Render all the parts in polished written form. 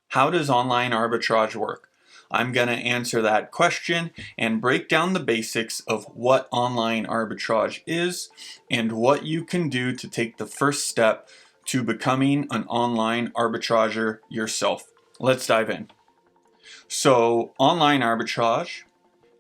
How does online arbitrage work? I'm going to answer that question and break down the basics of what online arbitrage is and what you can do to take the first step to becoming an online arbitrager yourself. Let's dive in. So, online arbitrage,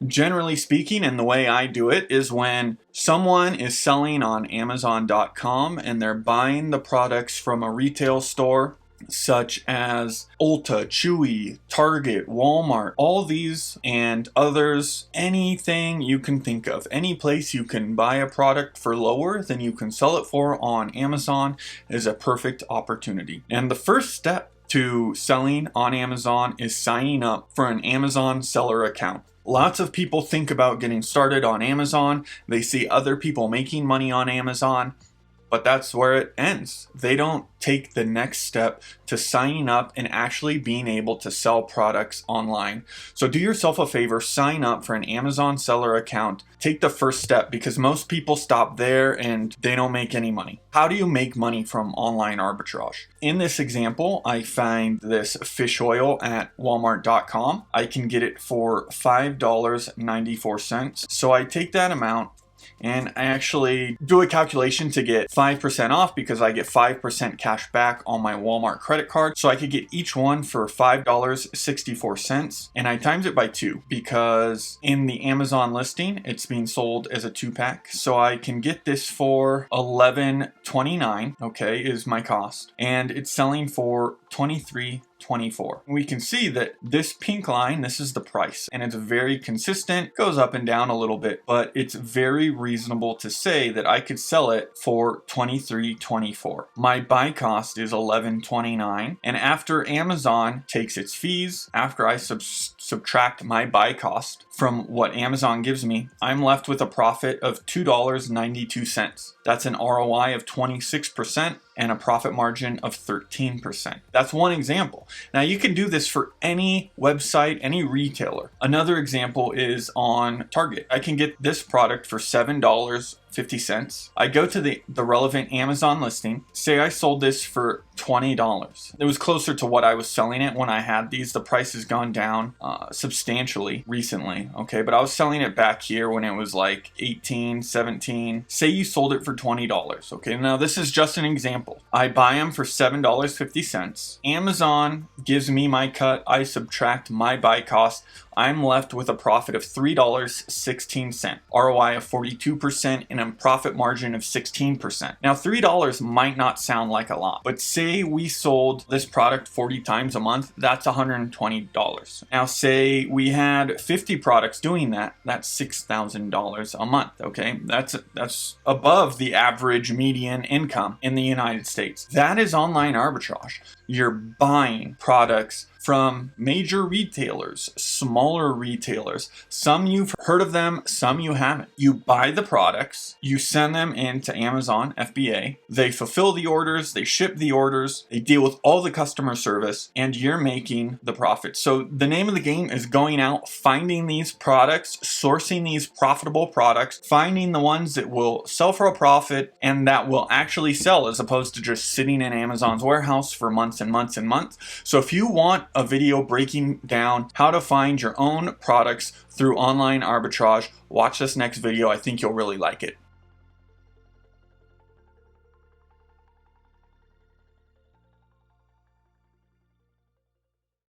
generally speaking, and the way I do it is when someone is selling on Amazon.com and they're buying the products from a retail store such as Ulta, Chewy, Target, Walmart, all these and others, anything you can think of, any place you can buy a product for lower than you can sell it for on Amazon is a perfect opportunity. And the first step to selling on Amazon is signing up for an Amazon seller account. Lots of people think about getting started on Amazon. They see other people making money on Amazon, but that's where it ends. They don't take the next step to signing up and actually being able to sell products online. So do yourself a favor, sign up for an Amazon seller account. Take the first step because most people stop there and they don't make any money. How do you make money from online arbitrage? In this example, I find this fish oil at Walmart.com. I can get it for $5.94. So I take that amount and I actually do a calculation to get 5% off because I get 5% cash back on my Walmart credit card. So I could get each one for $5.64 and I times it by 2 because in the Amazon listing, it's being sold as a 2-pack. So I can get this for $11.29, okay, is my cost. And it's selling for $23.24. We can see that this pink line, this is the price, and it's very consistent, goes up and down a little bit, but it's very reasonable to say that I could sell it for $23.24. My buy cost is $11.29, and after Amazon takes its fees, after I subtract my buy cost from what Amazon gives me, I'm left with a profit of $2.92. That's an ROI of 26% and a profit margin of 13%. That's one example. Now you can do this for any website, any retailer. Another example is on Target. I can get this product for $7.50. I go to the relevant Amazon listing, say I sold this for $20. It was closer to what I was selling it when I had these. The price has gone down substantially recently, okay? But I was selling it back here when it was like 18, 17. Say you sold it for $20, okay? Now this is just an example. I buy them for $7.50. Amazon gives me my cut. I subtract my buy cost. I'm left with a profit of $3.16, ROI of 42%, and a profit margin of 16%. Now, $3 might not sound like a lot, but say we sold this product 40 times a month, that's $120. Now, say we had 50 products doing that, that's $6,000 a month, okay? That's above the average median income in the United States. That is online arbitrage. You're buying products from major retailers, smaller retailers. Some you've heard of them, some you haven't. You buy the products, you send them into Amazon FBA, they fulfill the orders, they ship the orders, they deal with all the customer service, and you're making the profit. So the name of the game is going out, finding these products, sourcing these profitable products, finding the ones that will sell for a profit and that will actually sell as opposed to just sitting in Amazon's warehouse for months and months and months. So if you want a video breaking down how to find your own products through online arbitrage, watch this next video. I think you'll really like it.